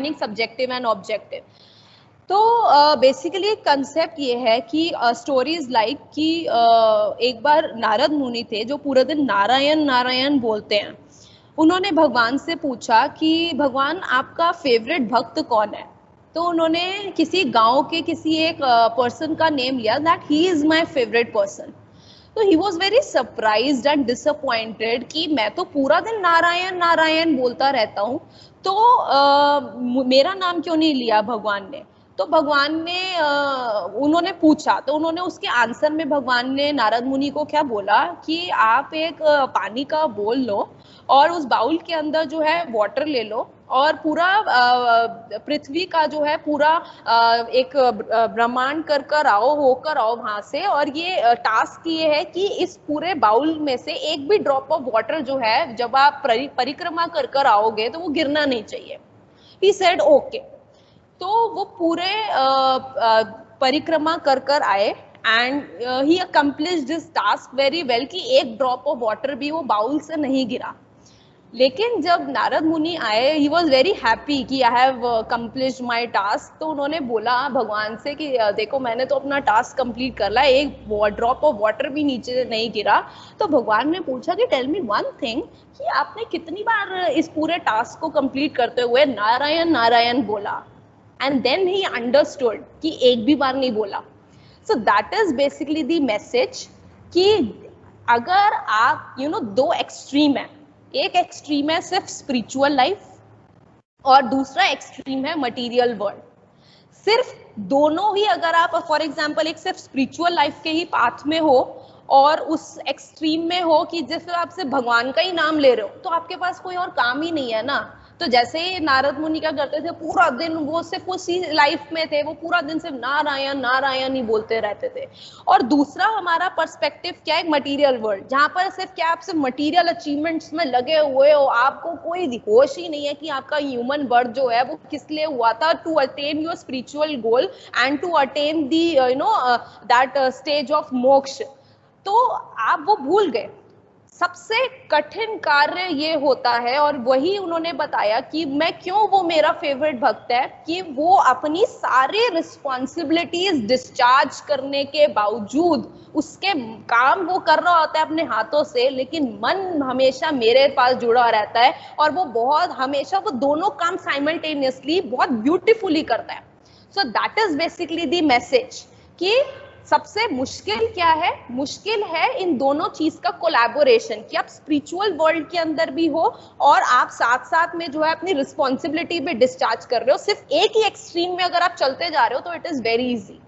Combining subjective and objective. तो basically concept ये है कि स्टोरीज लाइक कि एक बार नारद मुनि थे जो पूरे दिन नारायण नारायण बोलते हैं। उन्होंने भगवान से पूछा कि भगवान आपका फेवरेट भक्त कौन है। तो उन्होंने किसी गांव के किसी एक पर्सन का नेम लिया that he is my favourite person. तो he was very surprised and disappointed कि मैं तो पूरा दिन नारायण नारायण बोलता रहता हूँ, तो मेरा नाम क्यों नहीं लिया भगवान ने। तो भगवान ने उन्होंने पूछा, तो उन्होंने उसके आंसर में भगवान ने नारद मुनि को क्या बोला कि आप एक पानी का बोल लो और उस बाउल के अंदर जो है वाटर ले लो और पूरा पृथ्वी का जो है पूरा एक ब्रह्मांड कर आओ, होकर आओ वहां से। और ये टास्क ये है कि इस पूरे बाउल में से एक भी ड्रॉप ऑफ वाटर जो है जब आप परिक्रमा कर आओगे तो वो गिरना नहीं चाहिए। He said okay. तो वो पूरे परिक्रमा कर आए and he accomplished this task very well कि एक ड्रॉप ऑफ वाटर भी वो बाउल से नहीं गिरा। लेकिन जब नारद मुनि आए ही वॉज वेरी हैप्पी कि आई हैव कम्प्लिश्ड माई टास्क। तो उन्होंने बोला भगवान से कि देखो मैंने तो अपना टास्क कंप्लीट कर लिया, एक ड्रॉप ऑफ वाटर भी नीचे नहीं गिरा। तो भगवान ने पूछा कि टेल मी वन थिंग कि आपने कितनी बार इस पूरे टास्क को कंप्लीट करते हुए नारायण नारायण बोला। एंड देन ही अंडरस्टूड कि एक भी बार नहीं बोला। So that is basically the message कि अगर आप दो एक्सट्रीम है, एक एक्सट्रीम है सिर्फ स्पिरिचुअल लाइफ और दूसरा एक्सट्रीम है मटेरियल वर्ल्ड। सिर्फ दोनों ही अगर आप फॉर एग्जांपल एक सिर्फ स्पिरिचुअल लाइफ के ही पाथ में हो और उस एक्सट्रीम में हो कि जैसे आप सिर्फ भगवान का ही नाम ले रहे हो तो आपके पास कोई और काम ही नहीं है ना। तो जैसे ही नारद मुनि क्या करते थे, पूरा दिन वो सिर्फ उसी लाइफ में थे, वो पूरा दिन सिर्फ नारायण नारायण ही बोलते रहते थे। और दूसरा हमारा पर्सपेक्टिव क्या है, मटेरियल वर्ल्ड, जहां पर सिर्फ क्या आप सिर्फ मटेरियल अचीवमेंट्स में लगे हुए हो, आपको कोई होश ही नहीं है कि आपका ह्यूमन बर्थ जो है वो किस लिए हुआ था, to attain your spiritual goal and to attain the that stage of moksha. तो आप वो भूल गए। सबसे कठिन कार्य ये होता है और वही उन्होंने बताया कि मैं क्यों वो मेरा फेवरेट भक्त है, कि वो अपनी सारी रिस्पॉन्सिबिलिटीज डिस्चार्ज करने के बावजूद उसके काम वो कर रहा होता है अपने हाथों से, लेकिन मन हमेशा मेरे पास जुड़ा रहता है और वो बहुत हमेशा वो दोनों काम साइमल्टेनियसली बहुत ब्यूटीफुली करता है। So that is basically the message कि सबसे मुश्किल क्या है, मुश्किल है इन दोनों चीज का कोलैबोरेशन, कि आप स्पिरिचुअल वर्ल्ड के अंदर भी हो और आप साथ साथ में जो है अपनी रिस्पॉन्सिबिलिटी भी डिस्चार्ज कर रहे हो। सिर्फ एक ही एक्सट्रीम में अगर आप चलते जा रहे हो तो it is very easy.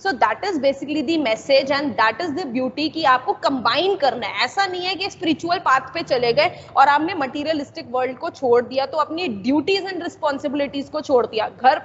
So that is basically the message and that is the beauty कि आपको कंबाइन करना है। ऐसा नहीं है कि स्पिरिचुअल पाथ पे चले गए और आपने मटीरियलिस्टिक वर्ल्ड को छोड़ दिया तो अपनी ड्यूटीज एंड रिस्पॉन्सिबिलिटीज को छोड़ दिया। घर